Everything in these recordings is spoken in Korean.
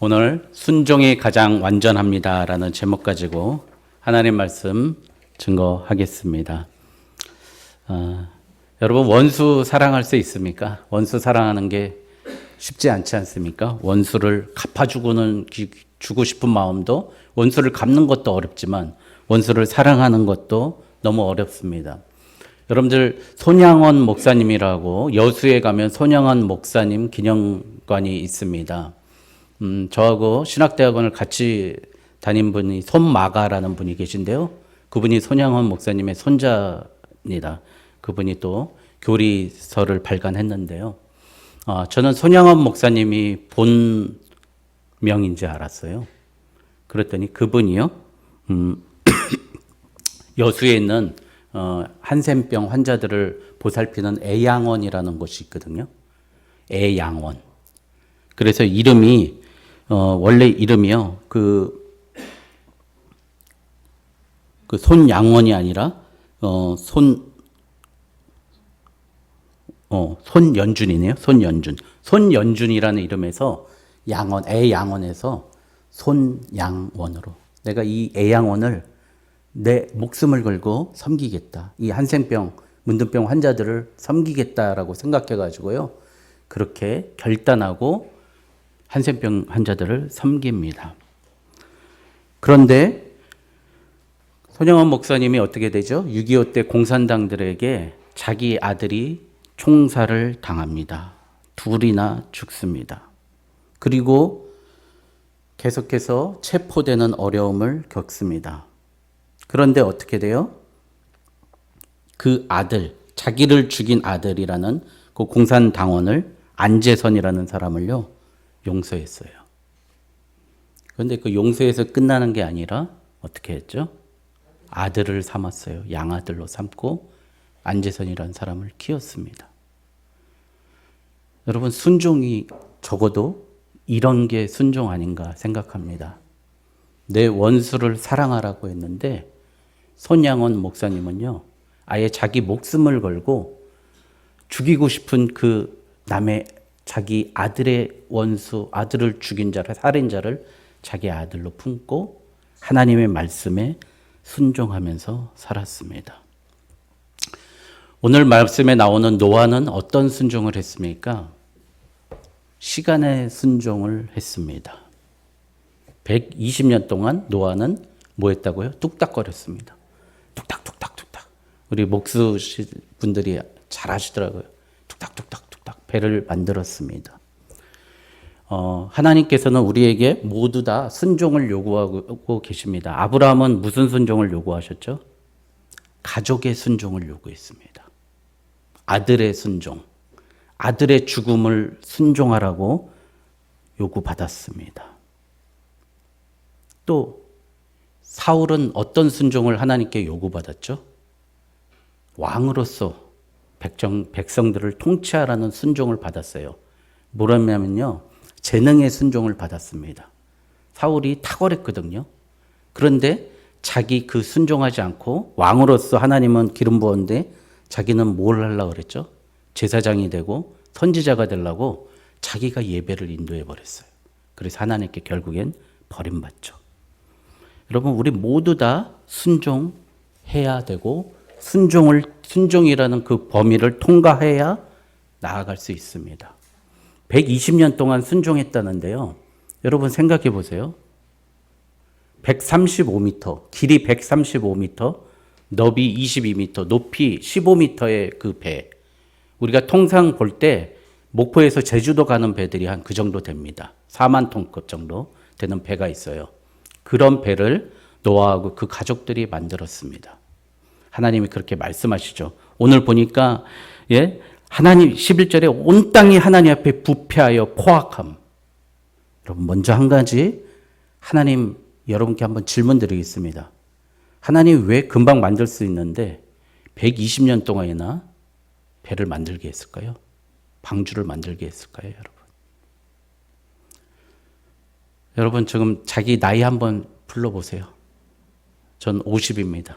오늘 순종이 가장 완전합니다라는 제목 가지고 하나님 말씀 증거하겠습니다. 여러분 원수 사랑할 수 있습니까? 원수 사랑하는 게 쉽지 않지 않습니까? 원수를 갚아주고는 주고 싶은 마음도 원수를 갚는 것도 어렵지만 원수를 사랑하는 것도 너무 어렵습니다. 여러분들 손양원 목사님이라고 여수에 가면 손양원 목사님 기념관이 있습니다. 저하고 신학대학원을 같이 다닌 분이 손마가라는 분이 계신데요. 그분이 손양원 목사님의 손자입니다. 그분이 또 교리서를 발간했는데요. 저는 손양원 목사님이 본명인지 알았어요. 그랬더니 그분이요. 여수에 있는 한센병 환자들을 보살피는 애양원이라는 곳이 있거든요. 애양원. 그래서 이름이 원래 이름이요. 그 손양원이 아니라 손연준이네요. 손연준. 손연준이라는 이름에서 양원, 애양원에서 손양원으로 내가 이 애양원을 내 목숨을 걸고 섬기겠다. 이 한센병, 문둥병 환자들을 섬기겠다라고 생각해가지고요. 그렇게 결단하고 한센병 환자들을 섬깁니다. 그런데 손양원 목사님이 어떻게 되죠? 6.25 때 공산당들에게 자기 아들이 총살을 당합니다. 둘이나 죽습니다. 그리고 계속해서 체포되는 어려움을 겪습니다. 그런데 어떻게 돼요? 그 아들, 자기를 죽인 아들이라는 그 공산당원을 안재선이라는 사람을요, 용서했어요. 그런데 그 용서해서 끝나는 게 아니라 어떻게 했죠? 아들을 삼았어요. 양아들로 삼고 안재선이라는 사람을 키웠습니다. 여러분, 순종이 적어도 이런 게 순종 아닌가 생각합니다. 내 원수를 사랑하라고 했는데 손양원 목사님은요, 아예 자기 목숨을 걸고 죽이고 싶은 그 남의 자기 아들의 원수, 아들을 죽인 자를, 살인자를 자기 아들로 품고 하나님의 말씀에 순종하면서 살았습니다. 오늘 말씀에 나오는 노아는 어떤 순종을 했습니까? 시간의 순종을 했습니다. 120년 동안 노아는 뭐 했다고요? 뚝딱거렸습니다. 뚝딱뚝딱뚝딱. 우리 목수 분들이 잘 하시더라고요. 뚝딱뚝딱뚝딱 배를 만들었습니다. 하나님께서는 우리에게 모두 다 순종을 요구하고 계십니다. 아브라함은 무슨 순종을 요구하셨죠? 가족의 순종을 요구했습니다. 아들의 순종, 아들의 죽음을 순종하라고 요구받았습니다. 또 사울은 어떤 순종을 하나님께 요구받았죠? 왕으로서 백성들을 통치하라는 순종을 받았어요. 뭐라면요, 재능의 순종을 받았습니다. 사울이 탁월했거든요. 그런데 자기 그 순종하지 않고 왕으로서 하나님은 기름 부었는데 자기는 뭘 하려고 그랬죠? 제사장이 되고 선지자가 되려고 자기가 예배를 인도해 버렸어요. 그래서 하나님께 결국엔 버림받죠. 여러분, 우리 모두 다 순종해야 되고 순종이라는 그 범위를 통과해야 나아갈 수 있습니다. 120년 동안 순종했다는데요. 여러분 생각해 보세요. 135m, 길이 135m, 너비 22m, 높이 15m의 그 배. 우리가 통상 볼 때 목포에서 제주도 가는 배들이 한 그 정도 됩니다. 4만 톤급 정도 되는 배가 있어요. 그런 배를 노아하고 그 가족들이 만들었습니다. 하나님이 그렇게 말씀하시죠. 오늘 보니까 하나님 11절에 온 땅이 하나님 앞에 부패하여 포악함. 여러분, 먼저 한 가지 하나님 여러분께 한번 질문 드리겠습니다. 하나님 왜 금방 만들 수 있는데 120년 동안이나 배를 만들게 했을까요? 방주를 만들게 했을까요, 여러분? 여러분, 지금 자기 나이 한번 불러보세요. 전 50입니다.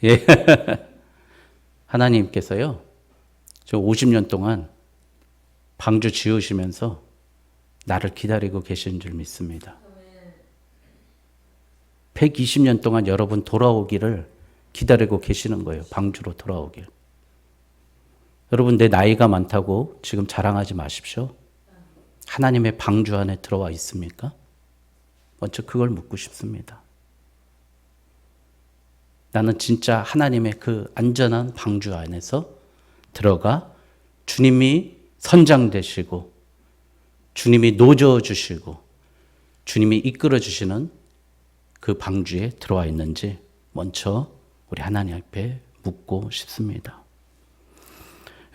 예. 하나님께서요, 저 50년 동안 방주 지으시면서 나를 기다리고 계시는 줄 믿습니다. 120년 동안 여러분 돌아오기를 기다리고 계시는 거예요. 방주로 돌아오길. 여러분 내 나이가 많다고 지금 자랑하지 마십시오. 하나님의 방주 안에 들어와 있습니까? 먼저 그걸 묻고 싶습니다. 나는 진짜 하나님의 그 안전한 방주 안에서 들어가 주님이 선장되시고 주님이 노져주시고 주님이 이끌어주시는 그 방주에 들어와 있는지 먼저 우리 하나님 앞에 묻고 싶습니다.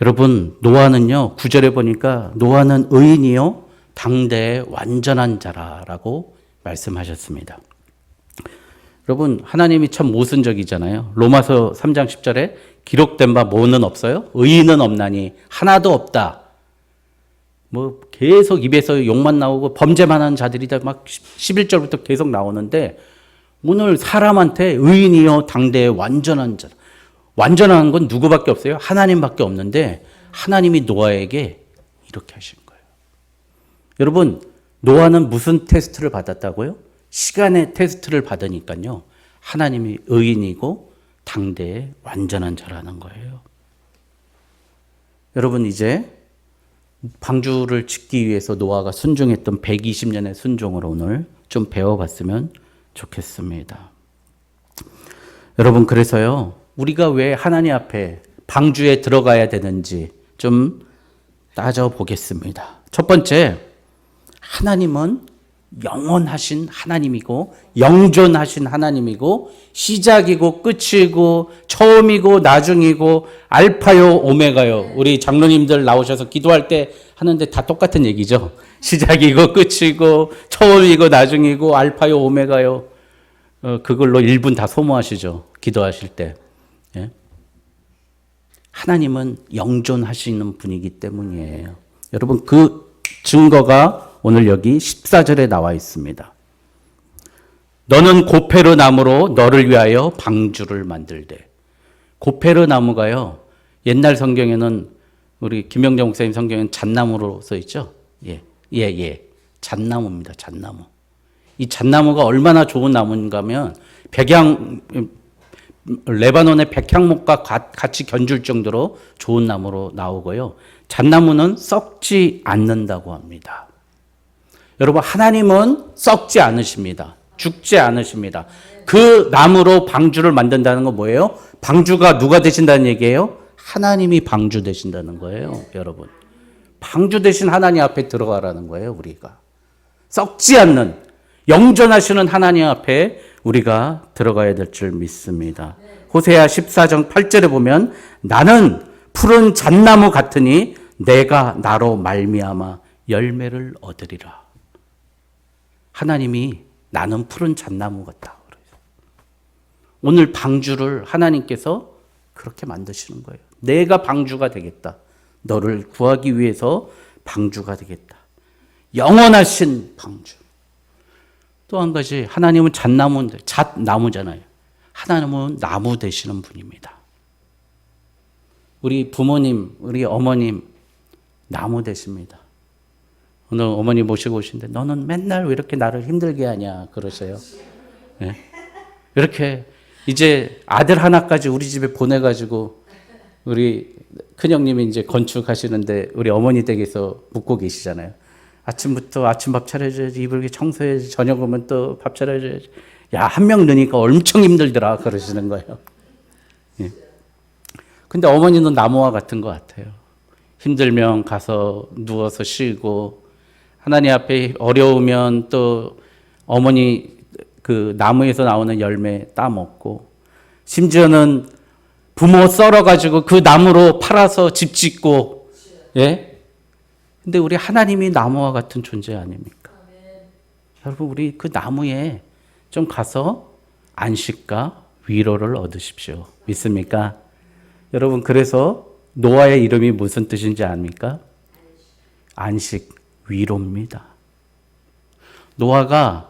여러분 노아는요 9절에 보니까 노아는 의인이요 당대의 완전한 자라라고 말씀하셨습니다. 여러분 하나님이 참 모순적이잖아요. 로마서 3장 10절에 기록된 바 뭐는 없어요? 의인은 없나니 하나도 없다. 뭐 계속 입에서 욕만 나오고 범죄만 하는 자들이 다 막 11절부터 계속 나오는데 오늘 사람한테 의인이요 당대의 완전한 자. 완전한 건 누구밖에 없어요? 하나님밖에 없는데 하나님이 노아에게 이렇게 하신 거예요. 여러분 노아는 무슨 테스트를 받았다고요? 시간의 테스트를 받으니까요. 하나님이 의인이고 당대의 완전한 자라는 거예요. 여러분 이제 방주를 짓기 위해서 노아가 순종했던 120년의 순종을 오늘 좀 배워봤으면 좋겠습니다. 여러분 그래서요. 우리가 왜 하나님 앞에 방주에 들어가야 되는지 좀 따져보겠습니다. 첫 번째, 하나님은 영원하신 하나님이고 영존하신 하나님이고 시작이고 끝이고 처음이고 나중이고 알파요 오메가요. 우리 장로님들 나오셔서 기도할 때 하는데 다 똑같은 얘기죠. 시작이고 끝이고 처음이고 나중이고 알파요 오메가요. 그걸로 1분 다 소모하시죠. 기도하실 때. 예? 하나님은 영존하시는 분이기 때문이에요. 여러분 그 증거가 오늘 여기 14절에 나와 있습니다. 너는 고페르 나무로 너를 위하여 방주를 만들되. 고페르 나무가요. 옛날 성경에는 우리 김영정 목사님 성경에는 잣나무로 써 있죠. 예. 잣나무입니다. 잣나무. 이 잣나무가 얼마나 좋은 나무인가 하면 레바논의 백향목과 같이 견줄 정도로 좋은 나무로 나오고요. 잣나무는 썩지 않는다고 합니다. 여러분 하나님은 썩지 않으십니다. 죽지 않으십니다. 그 나무로 방주를 만든다는 건 뭐예요? 방주가 누가 되신다는 얘기예요? 하나님이 방주 되신다는 거예요. 여러분 방주 되신 하나님 앞에 들어가라는 거예요. 우리가 썩지 않는 영존하시는 하나님 앞에 우리가 들어가야 될 줄 믿습니다. 호세아 14장 8절에 보면 나는 푸른 잣나무 같으니 내가 나로 말미암아 열매를 얻으리라. 하나님이 나는 푸른 잣나무 같다. 오늘 방주를 하나님께서 그렇게 만드시는 거예요. 내가 방주가 되겠다. 너를 구하기 위해서 방주가 되겠다. 영원하신 방주. 또 한 가지 하나님은 잣나무인데 잣나무잖아요. 하나님은 나무 되시는 분입니다. 우리 부모님, 우리 어머님 나무 되십니다. 오늘 어머니 모시고 오신데 너는 맨날 왜 이렇게 나를 힘들게 하냐 그러세요. 네. 이렇게 이제 아들 하나까지 우리 집에 보내가지고 우리 큰형님이 이제 건축하시는데 우리 어머니 댁에서 묵고 계시잖아요. 아침부터 아침밥 차려줘야지, 이불 청소해야지, 저녁 오면 또 밥 차려줘야지. 야, 한 명 넣으니까 엄청 힘들더라 그러시는 거예요. 예. 근데 어머니는 나무와 같은 것 같아요. 힘들면 가서 누워서 쉬고 하나님 앞에 어려우면 또 어머니 그 나무에서 나오는 열매 따먹고 심지어는 부모 썰어가지고 그 나무로 팔아서 집 짓고 예? 근데 우리 하나님이 나무와 같은 존재 아닙니까? 여러분 우리 그 나무에 좀 가서 안식과 위로를 얻으십시오. 믿습니까? 여러분 그래서 노아의 이름이 무슨 뜻인지 압니까? 안식, 위로입니다. 노아가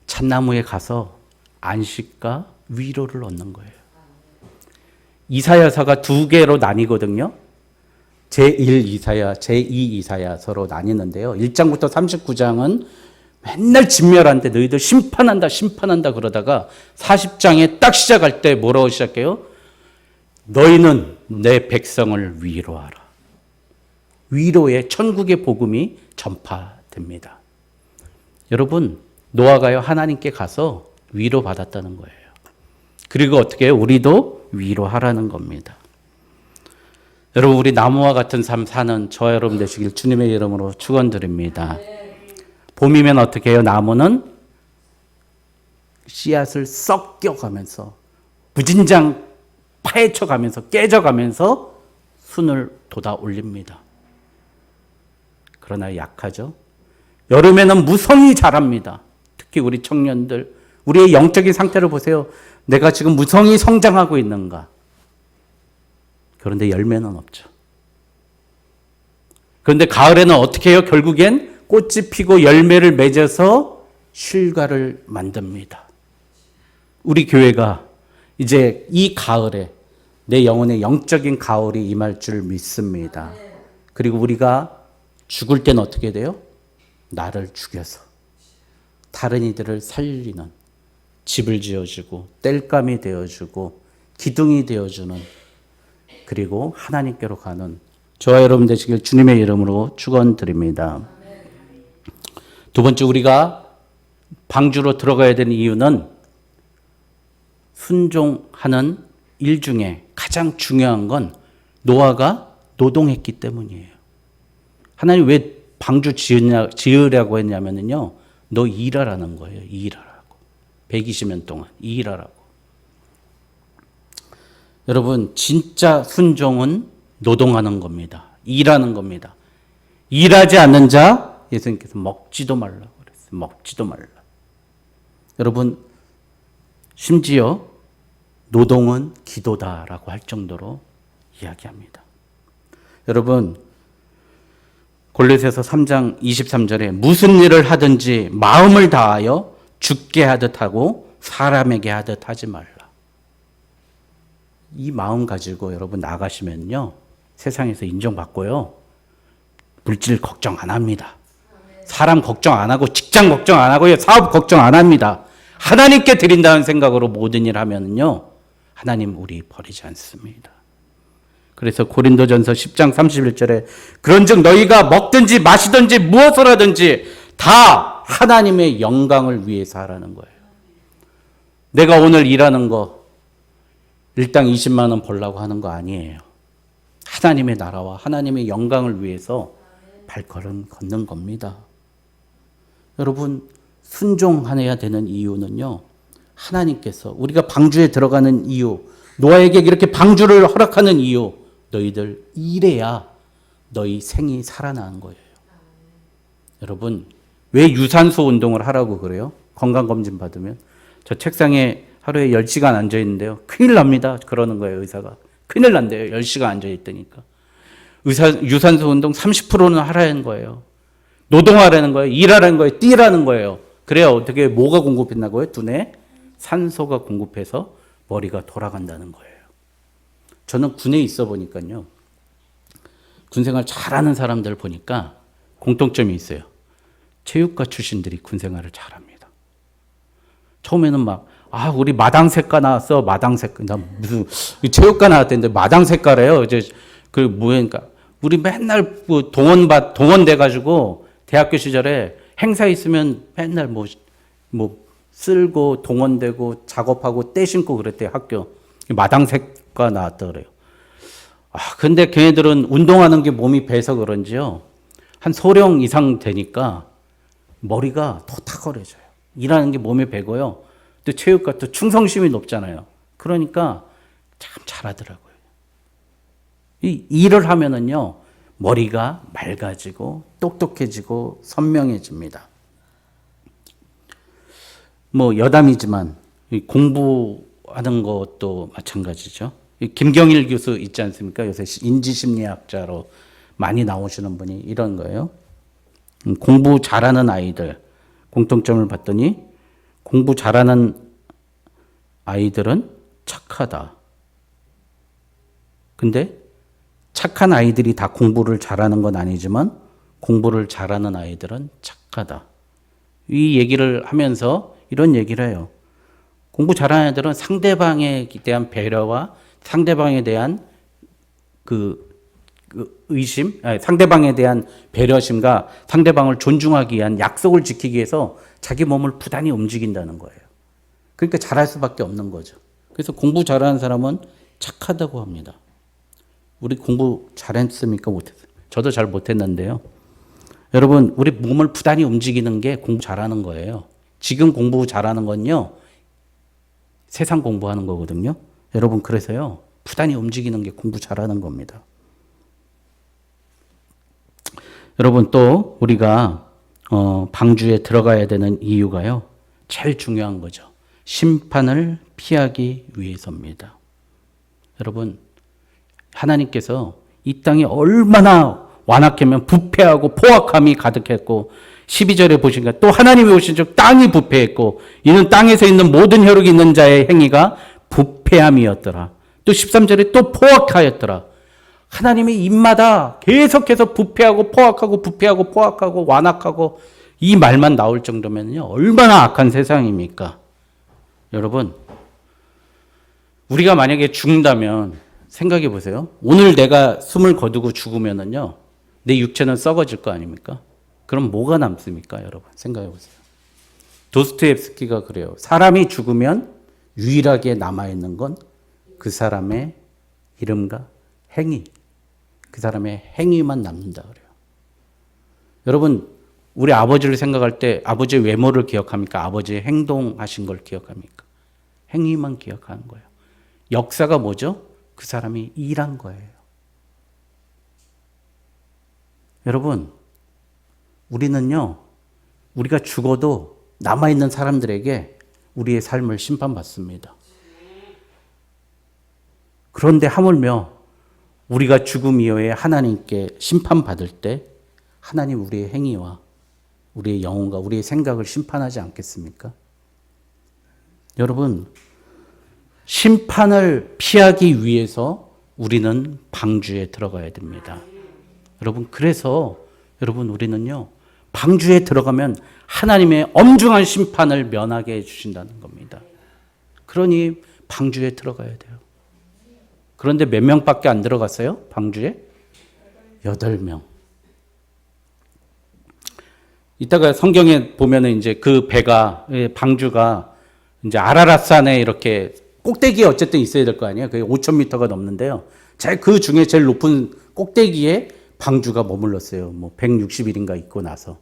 잣나무에 가서 안식과 위로를 얻는 거예요. 이사야서가 두 개로 나뉘거든요. 제1 이사야, 제2 이사야 서로 나뉘는데요. 1장부터 39장은 맨날 진멸한데 너희들 심판한다, 심판한다 그러다가 40장에 딱 시작할 때 뭐라고 시작해요? 너희는 내 백성을 위로하라. 위로의 천국의 복음이 전파됩니다. 여러분, 노아가요, 하나님께 가서 위로받았다는 거예요. 그리고 어떻게 해요? 우리도 위로하라는 겁니다. 여러분, 우리 나무와 같은 삶 사는 저와 여러분 되시길 주님의 이름으로 축원드립니다. 봄이면 어떻게 해요? 나무는 씨앗을 썩겨가면서 무진장 파헤쳐가면서 깨져가면서 순을 돋아 올립니다. 그러나 약하죠. 여름에는 무성히 자랍니다. 특히 우리 청년들, 우리의 영적인 상태를 보세요. 내가 지금 무성히 성장하고 있는가? 그런데 열매는 없죠. 그런데 가을에는 어떻게 해요? 결국엔 꽃이 피고 열매를 맺어서 실과를 만듭니다. 우리 교회가 이제 이 가을에 내 영혼의 영적인 가을이 임할 줄 믿습니다. 그리고 우리가 죽을 때는 어떻게 돼요? 나를 죽여서 다른 이들을 살리는, 집을 지어주고 땔감이 되어주고 기둥이 되어주는, 그리고 하나님께로 가는 저와 여러분 되시길 주님의 이름으로 축원드립니다. 두 번째, 우리가 방주로 들어가야 되는 이유는 순종하는 일 중에 가장 중요한 건 노아가 노동했기 때문이에요. 하나님 왜 방주 지으라고 했냐면요, 너 일하라는 거예요. 일하라고. 120년 동안 일하라고. 여러분, 진짜 순종은 노동하는 겁니다. 일하는 겁니다. 일하지 않는 자 예수님께서 먹지도 말라고 그랬어요. 먹지도 말라. 여러분, 심지어 노동은 기도다라고 할 정도로 이야기합니다. 여러분, 골로새서 3장 23절에 무슨 일을 하든지 마음을 다하여 죽게 하듯 하고 사람에게 하듯 하지 말라. 이 마음 가지고 여러분 나가시면요, 세상에서 인정받고요, 물질 걱정 안 합니다. 사람 걱정 안 하고 직장 걱정 안 하고요, 사업 걱정 안 합니다. 하나님께 드린다는 생각으로 모든 일 하면은요, 하나님 우리 버리지 않습니다. 그래서 고린도전서 10장 31절에 그런즉 너희가 먹든지 마시든지 무엇을 하든지 다 하나님의 영광을 위해서 하라는 거예요. 내가 오늘 일하는 거 일당 20만 원 벌려고 하는 거 아니에요. 하나님의 나라와 하나님의 영광을 위해서 발걸음 걷는 겁니다. 여러분, 순종해야 되는 이유는요, 하나님께서 우리가 방주에 들어가는 이유, 노아에게 이렇게 방주를 허락하는 이유, 너희들 일해야 너희 생이 살아나는 거예요. 여러분, 왜 유산소 운동을 하라고 그래요? 건강검진 받으면. 저 책상에 하루에 10시간 앉아있는데요, 큰일 납니다. 그러는 거예요, 의사가. 큰일 난대요, 10시간 앉아있다니까. 유산소 운동 30%는 하라는 거예요. 노동하라는 거예요. 일하라는 거예요. 뛰라는 거예요. 그래야 어떻게 뭐가 공급된다고요? 두뇌 산소가 공급해서 머리가 돌아간다는 거예요. 저는 군에 있어 보니까요, 군생활 잘하는 사람들 보니까 공통점이 있어요. 체육과 출신들이 군생활을 잘합니다. 처음에는 막, 우리 마당색과 나왔어. 마당색. 나 무슨 체육과 나왔대는데 마당색과래요. 이제 그 뭐니까 우리 맨날 동원 돼가지고 대학교 시절에 행사 있으면 맨날 뭐 쓸고 동원되고 작업하고 때 심고 그랬대요, 학교. 마당색과 나왔다 그래요. 근데 걔네들은 운동하는 게 몸이 배서 그런지요, 한 소령 이상 되니까 머리가 더 탁월해져요. 일하는 게 몸에 배고요. 또 체육과 또 충성심이 높잖아요. 그러니까 참 잘하더라고요. 이 일을 하면은요, 머리가 맑아지고 똑똑해지고 선명해집니다. 뭐 여담이지만 공부하는 것도 마찬가지죠. 김경일 교수 있지 않습니까? 요새 인지심리학자로 많이 나오시는 분이 이런 거예요. 공부 잘하는 아이들 공통점을 봤더니 공부 잘하는 아이들은 착하다. 근데 착한 아이들이 다 공부를 잘하는 건 아니지만 공부를 잘하는 아이들은 착하다. 이 얘기를 하면서 이런 얘기를 해요. 공부 잘하는 애들은 상대방에 대한 배려와 상대방에 대한 그 의심, 상대방에 대한 배려심과 상대방을 존중하기 위한 약속을 지키기 위해서 자기 몸을 부단히 움직인다는 거예요. 그러니까 잘할 수밖에 없는 거죠. 그래서 공부 잘하는 사람은 착하다고 합니다. 우리 공부 잘했습니까? 못했어요? 저도 잘 못했는데요. 여러분, 우리 몸을 부단히 움직이는 게 공부 잘하는 거예요. 지금 공부 잘하는 건요, 세상 공부하는 거거든요. 여러분, 그래서요, 부단히 움직이는 게 공부 잘하는 겁니다. 여러분, 또 우리가 방주에 들어가야 되는 이유가요, 제일 중요한 거죠. 심판을 피하기 위해서입니다. 여러분, 하나님께서 이 땅이 얼마나 완악하면 부패하고 포악함이 가득했고 12절에 보시니까 또 하나님이 오신 즉 땅이 부패했고 이는 땅에서 있는 모든 혈육이 있는 자의 행위가 부패함이었더라. 또 13절에 또 포악하였더라. 하나님의 입마다 계속해서 부패하고 포악하고 부패하고 포악하고 완악하고 이 말만 나올 정도면요, 얼마나 악한 세상입니까? 여러분, 우리가 만약에 죽는다면 생각해 보세요. 오늘 내가 숨을 거두고 죽으면은요, 내 육체는 썩어질 거 아닙니까? 그럼 뭐가 남습니까, 여러분? 생각해 보세요. 도스토옙스키가 그래요. 사람이 죽으면 유일하게 남아있는 건 그 사람의 이름과 행위, 그 사람의 행위만 남는다 그래요. 여러분, 우리 아버지를 생각할 때 아버지의 외모를 기억합니까? 아버지의 행동하신 걸 기억합니까? 행위만 기억하는 거예요. 역사가 뭐죠? 그 사람이 일한 거예요. 여러분, 우리는요, 우리가 죽어도 남아있는 사람들에게 우리의 삶을 심판받습니다. 그런데 하물며 우리가 죽음 이후에 하나님께 심판받을 때 하나님 우리의 행위와 우리의 영혼과 우리의 생각을 심판하지 않겠습니까? 여러분, 심판을 피하기 위해서 우리는 방주에 들어가야 됩니다. 여러분, 그래서 여러분, 우리는요, 방주에 들어가면 하나님의 엄중한 심판을 면하게 해주신다는 겁니다. 그러니 방주에 들어가야 돼요. 그런데 몇 명밖에 안 들어갔어요? 방주에? 8명. 이따가 성경에 보면은 이제 그 배가, 방주가 이제 아라랏산에 이렇게 꼭대기에 어쨌든 있어야 될 거 아니에요? 그게 5,000m가 넘는데요. 그 중에 제일 높은 꼭대기에 방주가 머물렀어요. 뭐 160일인가 있고 나서.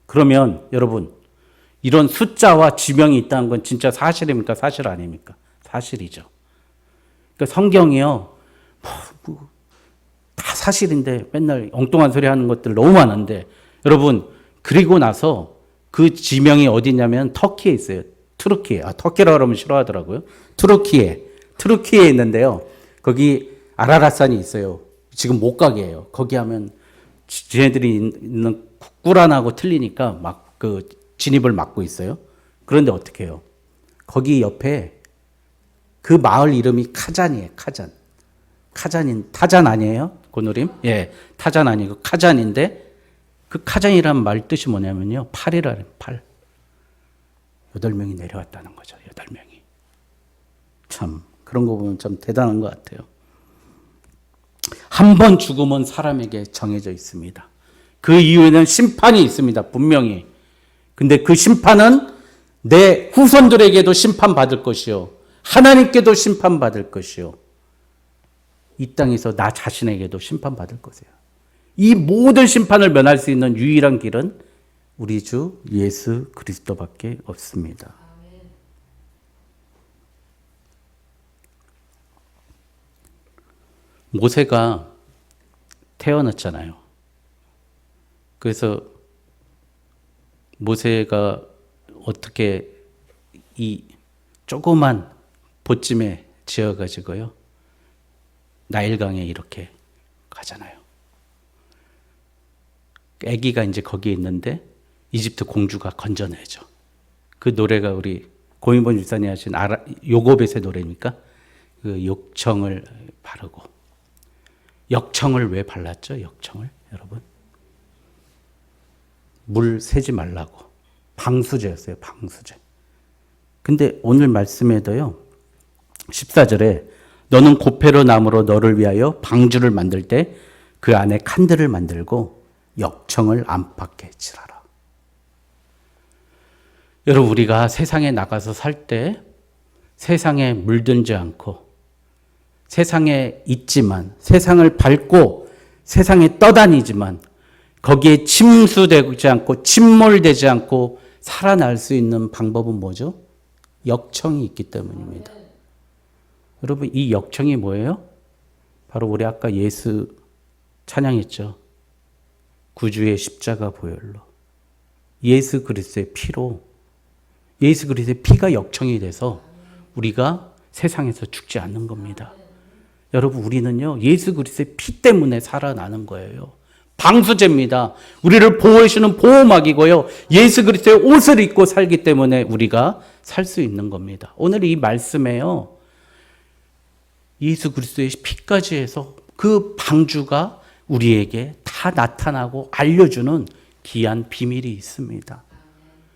그러면 여러분, 이런 숫자와 지명이 있다는 건 진짜 사실입니까? 사실 아닙니까? 사실이죠. 그러니까 성경이요, 다 사실인데 맨날 엉뚱한 소리 하는 것들 너무 많은데, 여러분, 그리고 나서 그 지명이 어디냐면 터키에 있어요. 투르키에. 터키라고 하면 싫어하더라고요. 투르키에 있는데요. 거기 아라랏산이 있어요. 지금 못 가게 해요. 거기 하면 쟤네들이 있는 꾸란하고 틀리니까 막 그 진입을 막고 있어요. 그런데 어떻게 해요? 거기 옆에 그 마을 이름이 카잔이에요. 타잔 아니에요? 고노림? 예, 타잔 아니고 카잔인데 그 카잔이란 말 뜻이 뭐냐면요, 팔이라는 팔. 8명이 내려왔다는 거죠. 8명이. 참 그런 거 보면 참 대단한 것 같아요. 한 번 죽음은 사람에게 정해져 있습니다. 그 이후에는 심판이 있습니다. 분명히. 근데 그 심판은 내 후손들에게도 심판받을 것이요, 하나님께도 심판받을 것이요, 이 땅에서 나 자신에게도 심판받을 것이에요. 이 모든 심판을 면할 수 있는 유일한 길은 우리 주 예수 그리스도밖에 없습니다. 모세가 태어났잖아요. 그래서 모세가 어떻게 이 조그만 보찜에 지어가지고요, 나일강에 이렇게 가잖아요. 아기가 이제 거기에 있는데 이집트 공주가 건져내죠. 그 노래가 우리 고인범 집사님 하신 요고벳의 노래니까 그 욕청을 바르고, 역청을 왜 발랐죠? 역청을 여러분. 물 새지 말라고. 방수제였어요. 방수제. 근데 오늘 말씀에도요. 14절에 너는 고페로 나무로 너를 위하여 방주를 만들 때 그 안에 칸들을 만들고 역청을 안팎에 칠하라. 여러분 우리가 세상에 나가서 살 때 세상에 물들지 않고 세상에 있지만 세상을 밟고 세상에 떠다니지만 거기에 침수되지 않고 침몰되지 않고 살아날 수 있는 방법은 뭐죠? 역청이 있기 때문입니다. 여러분 이 역청이 뭐예요? 바로 우리 아까 예수 찬양했죠. 구주의 십자가 보혈로 예수 그리스도의 피로 예수 그리스도의 피가 역청이 돼서 우리가 세상에서 죽지 않는 겁니다. 여러분 우리는요 예수 그리스도의 피 때문에 살아나는 거예요. 방수제입니다. 우리를 보호해 주는 보호막이고요. 예수 그리스도의 옷을 입고 살기 때문에 우리가 살 수 있는 겁니다. 오늘 이 말씀에요. 예수 그리스도의 피까지 해서 그 방주가 우리에게 다 나타나고 알려주는 귀한 비밀이 있습니다.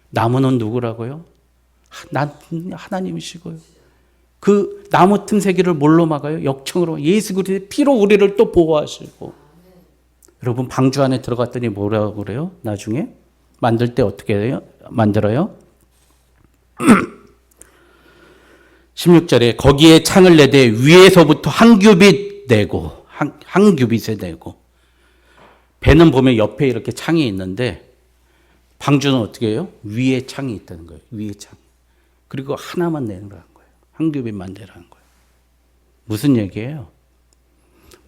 나무는 누구라고요? 하나님이시고요. 그 나무 틈새기를 뭘로 막아요? 역청으로. 예수 그리스도의 피로 우리를 또 보호하시고. 여러분 방주 안에 들어갔더니 뭐라고 그래요? 나중에 만들 때 어떻게 해요? 만들어요? 16절에 거기에 창을 내되 위에서부터 한 규빗 내고 한 규빗에 내고. 배는 보면 옆에 이렇게 창이 있는데 방주는 어떻게 해요? 위에 창이 있다는 거예요. 위에 창. 그리고 하나만 내라는 거예요. 한 규빗만 내라는 거예요. 무슨 얘기예요?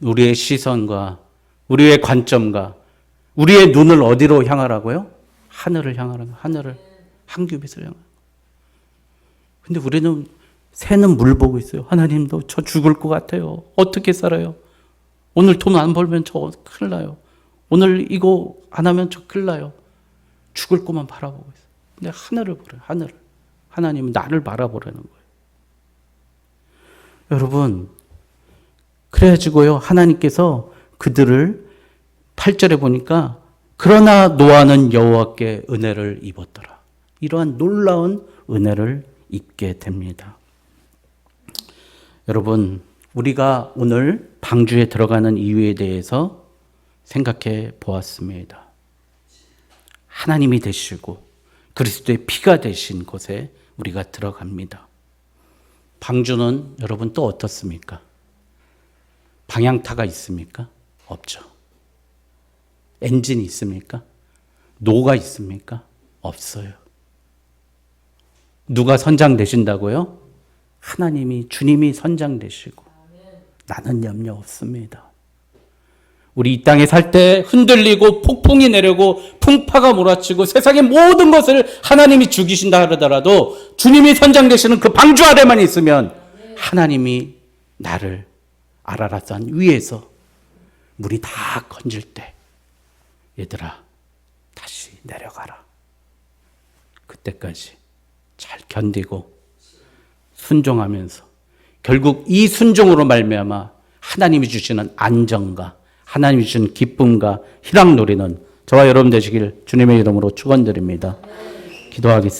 우리의 시선과 우리의 관점과 우리의 눈을 어디로 향하라고요? 하늘을 향하라는 거예요. 하늘을 한 규빗을 향하라는 거예요. 근데 우리는 새는 물 보고 있어요. 하나님도 저 죽을 것 같아요. 어떻게 살아요? 오늘 돈 안 벌면 저 큰일 나요. 오늘 이거 안 하면 저 큰일 나요. 죽을 것만 바라보고 있어요. 근데 하늘을 보래요. 하늘을. 하나님은 나를 바라보라는 거예요. 여러분 그래가지고요 하나님께서 그들을 8절에 보니까 그러나 노아는 여호와께 은혜를 입었더라. 이러한 놀라운 은혜를 입게 됩니다. 여러분 우리가 오늘 방주에 들어가는 이유에 대해서 생각해 보았습니다. 하나님이 되시고 그리스도의 피가 되신 곳에 우리가 들어갑니다. 방주는 여러분 또 어떻습니까? 방향타가 있습니까? 없죠. 엔진이 있습니까? 노가 있습니까? 없어요. 누가 선장 되신다고요? 하나님이 주님이 선장 되시고 나는 염려 없습니다. 우리 이 땅에 살 때 흔들리고 폭풍이 내려고 풍파가 몰아치고 세상의 모든 것을 하나님이 죽이신다 하더라도 주님이 선장 되시는 그 방주 아래만 있으면 하나님이 나를 아라랏산 위에서 물이 다 건질 때 얘들아 다시 내려가라. 그때까지 잘 견디고 순종하면서 결국 이 순종으로 말미암아 하나님이 주시는 안정과 하나님이 주시는 기쁨과 희락 누리는 저와 여러분 되시길 주님의 이름으로 축원드립니다. 기도하겠습니다.